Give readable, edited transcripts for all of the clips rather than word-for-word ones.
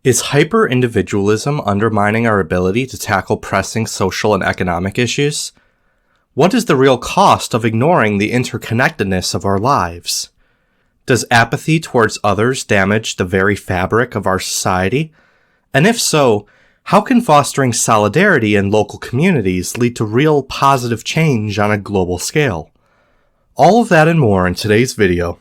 Is hyper-individualism undermining our ability to tackle pressing social and economic issues? What is the real cost of ignoring the interconnectedness of our lives? Does apathy towards others damage the very fabric of our society? And if so, how can fostering solidarity in local communities lead to real positive change on a global scale? All of that and more in today's video.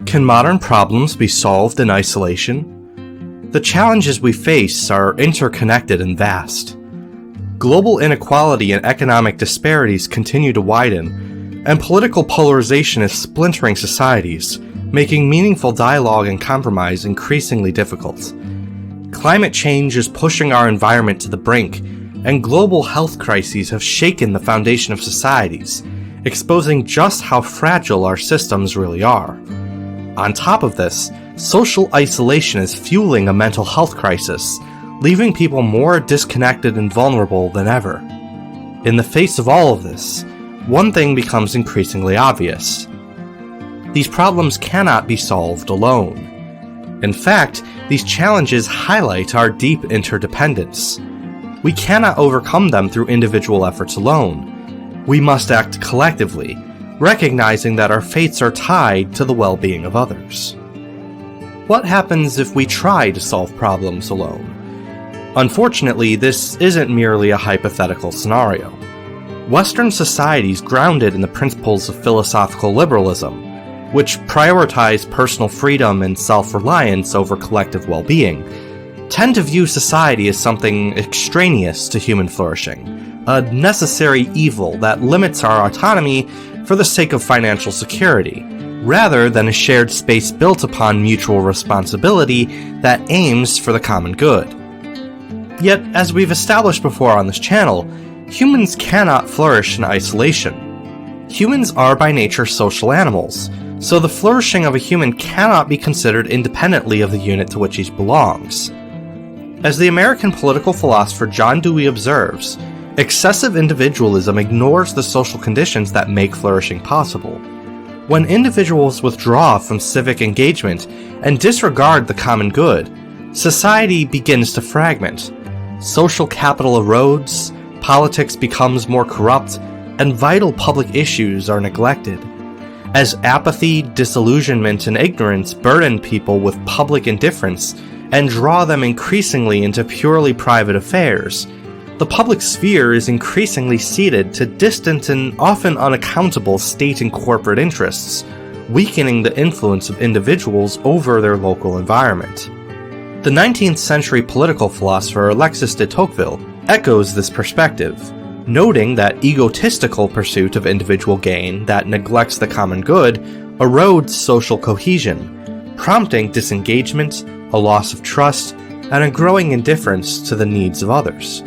Can modern problems be solved in isolation? The challenges we face are interconnected and vast. Global inequality and economic disparities continue to widen, and political polarization is splintering societies, making meaningful dialogue and compromise increasingly difficult. Climate change is pushing our environment to the brink, and global health crises have shaken the foundation of societies, exposing just how fragile our systems really are. On top of this, social isolation is fueling a mental health crisis, leaving people more disconnected and vulnerable than ever. In the face of all of this, one thing becomes increasingly obvious. These problems cannot be solved alone. In fact, these challenges highlight our deep interdependence. We cannot overcome them through individual efforts alone. We must act collectively, recognizing that our fates are tied to the well-being of others. What happens if we try to solve problems alone? Unfortunately, this isn't merely a hypothetical scenario. Western societies grounded in the principles of philosophical liberalism, which prioritize personal freedom and self-reliance over collective well-being, tend to view society as something extraneous to human flourishing, a necessary evil that limits our autonomy for the sake of financial security, rather than a shared space built upon mutual responsibility that aims for the common good. Yet, as we've established before on this channel, humans cannot flourish in isolation. Humans are by nature social animals, so the flourishing of a human cannot be considered independently of the unit to which he belongs. As the American political philosopher John Dewey observes, excessive individualism ignores the social conditions that make flourishing possible. When individuals withdraw from civic engagement and disregard the common good, society begins to fragment. Social capital erodes, politics becomes more corrupt, and vital public issues are neglected. As apathy, disillusionment, and ignorance burden people with public indifference and draw them increasingly into purely private affairs, the public sphere is increasingly ceded to distant and often unaccountable state and corporate interests, weakening the influence of individuals over their local environment. The 19th century political philosopher Alexis de Tocqueville echoes this perspective, noting that egotistical pursuit of individual gain that neglects the common good erodes social cohesion, prompting disengagement, a loss of trust, and a growing indifference to the needs of others.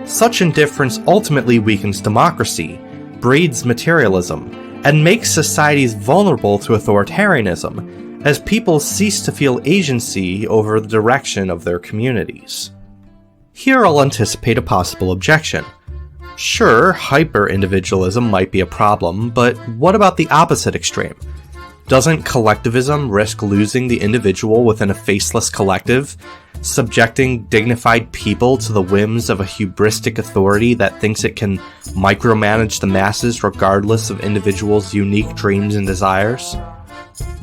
Such indifference ultimately weakens democracy, breeds materialism, and makes societies vulnerable to authoritarianism, as people cease to feel agency over the direction of their communities. Here I'll anticipate a possible objection. Sure, hyper-individualism might be a problem, but what about the opposite extreme? Doesn't collectivism risk losing the individual within a faceless collective, subjecting dignified people to the whims of a hubristic authority that thinks it can micromanage the masses regardless of individuals' unique dreams and desires?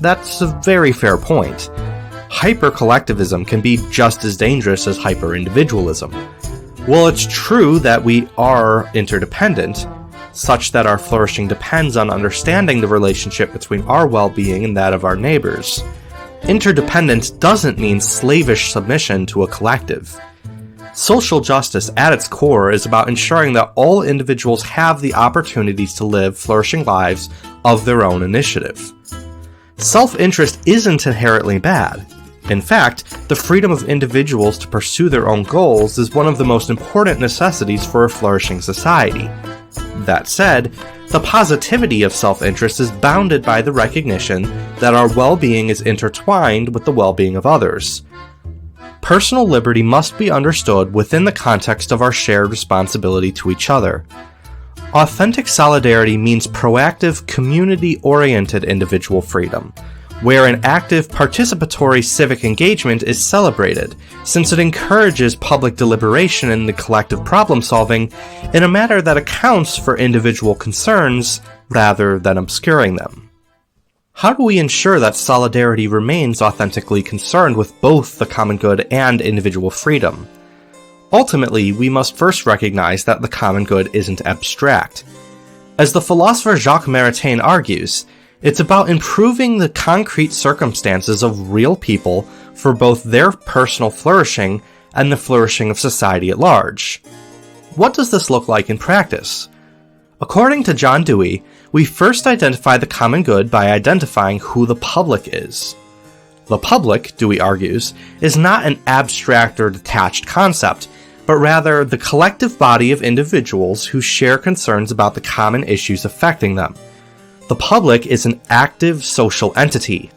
That's a very fair point. Hyper-collectivism can be just as dangerous as hyper-individualism. While it's true that we are interdependent, such that our flourishing depends on understanding the relationship between our well-being and that of our neighbors, interdependence doesn't mean slavish submission to a collective. Social justice at its core is about ensuring that all individuals have the opportunities to live flourishing lives of their own initiative. Self-interest isn't inherently bad. In fact, the freedom of individuals to pursue their own goals is one of the most important necessities for a flourishing society. That said, the positivity of self-interest is bounded by the recognition that our well-being is intertwined with the well-being of others. Personal liberty must be understood within the context of our shared responsibility to each other. Authentic solidarity means proactive, community-oriented individual freedom, where an active, participatory civic engagement is celebrated, since it encourages public deliberation and the collective problem-solving in a manner that accounts for individual concerns rather than obscuring them. How do we ensure that solidarity remains authentically concerned with both the common good and individual freedom? Ultimately, we must first recognize that the common good isn't abstract. As the philosopher Jacques Maritain argues, it's about improving the concrete circumstances of real people for both their personal flourishing and the flourishing of society at large. What does this look like in practice? According to John Dewey, we first identify the common good by identifying who the public is. The public, Dewey argues, is not an abstract or detached concept, but rather the collective body of individuals who share concerns about the common issues affecting them. The public is an active social entity.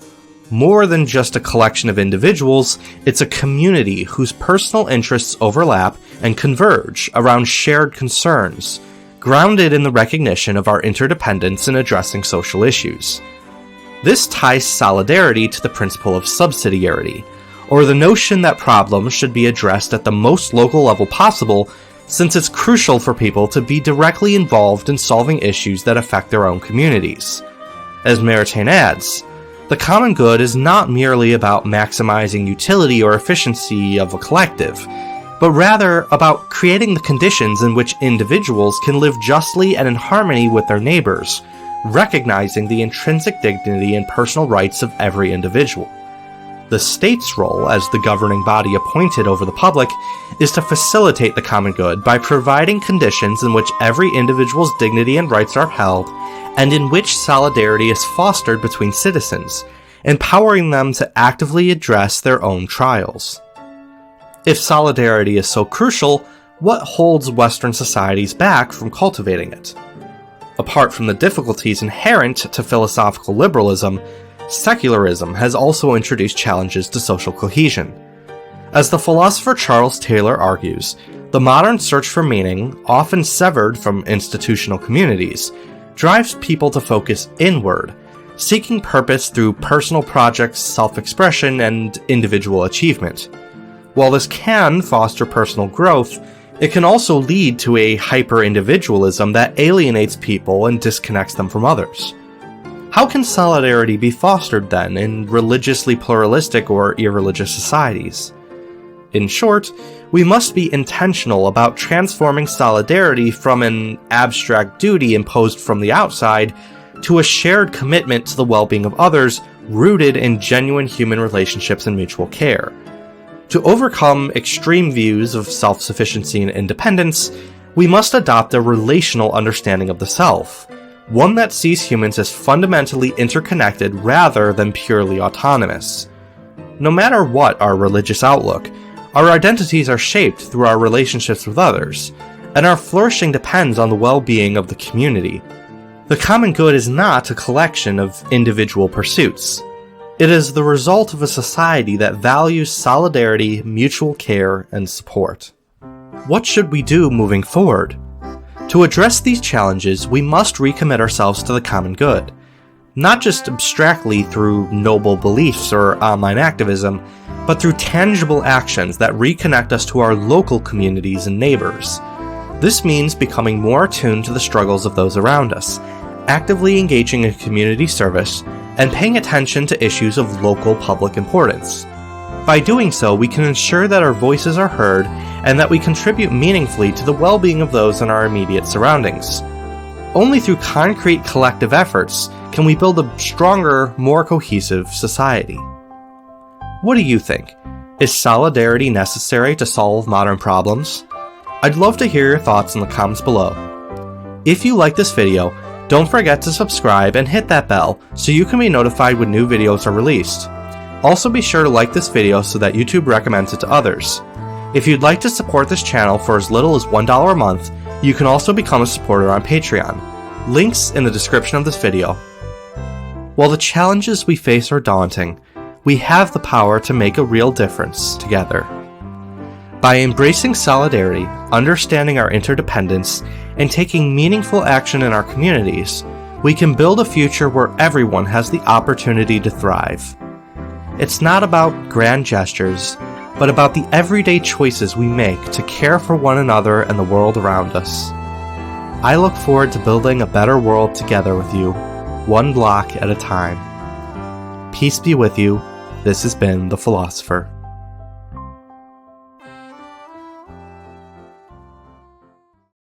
More than just a collection of individuals, it's a community whose personal interests overlap and converge around shared concerns, grounded in the recognition of our interdependence in addressing social issues. This ties solidarity to the principle of subsidiarity, or the notion that problems should be addressed at the most local level possible, since it's crucial for people to be directly involved in solving issues that affect their own communities. As Maritain adds, the common good is not merely about maximizing utility or efficiency of a collective, but rather about creating the conditions in which individuals can live justly and in harmony with their neighbors, recognizing the intrinsic dignity and personal rights of every individual. The state's role as the governing body appointed over the public is to facilitate the common good by providing conditions in which every individual's dignity and rights are upheld, and in which solidarity is fostered between citizens, empowering them to actively address their own trials. If solidarity is so crucial, what holds Western societies back from cultivating it? Apart from the difficulties inherent to philosophical liberalism, secularism has also introduced challenges to social cohesion. As the philosopher Charles Taylor argues, the modern search for meaning, often severed from institutional communities, drives people to focus inward, seeking purpose through personal projects, self-expression, and individual achievement. While this can foster personal growth, it can also lead to a hyper-individualism that alienates people and disconnects them from others. How can solidarity be fostered, then, in religiously pluralistic or irreligious societies? In short, we must be intentional about transforming solidarity from an abstract duty imposed from the outside to a shared commitment to the well-being of others rooted in genuine human relationships and mutual care. To overcome extreme views of self-sufficiency and independence, we must adopt a relational understanding of the self, one that sees humans as fundamentally interconnected rather than purely autonomous. No matter what our religious outlook, our identities are shaped through our relationships with others, and our flourishing depends on the well-being of the community. The common good is not a collection of individual pursuits. It is the result of a society that values solidarity, mutual care, and support. What should we do moving forward? To address these challenges, we must recommit ourselves to the common good, not just abstractly through noble beliefs or online activism, but through tangible actions that reconnect us to our local communities and neighbors. This means becoming more attuned to the struggles of those around us, actively engaging in community service, and paying attention to issues of local public importance. By doing so, we can ensure that our voices are heard and that we contribute meaningfully to the well-being of those in our immediate surroundings. Only through concrete collective efforts can we build a stronger, more cohesive society. What do you think? Is solidarity necessary to solve modern problems? I'd love to hear your thoughts in the comments below. If you like this video, don't forget to subscribe and hit that bell so you can be notified when new videos are released. Also be sure to like this video so that YouTube recommends it to others. If you'd like to support this channel for as little as $1 a month, you can also become a supporter on Patreon. Links in the description of this video. While the challenges we face are daunting, we have the power to make a real difference together. By embracing solidarity, understanding our interdependence, and taking meaningful action in our communities, we can build a future where everyone has the opportunity to thrive. It's not about grand gestures, but about the everyday choices we make to care for one another and the world around us. I look forward to building a better world together with you, one block at a time. Peace be with you. This has been The Philosopher.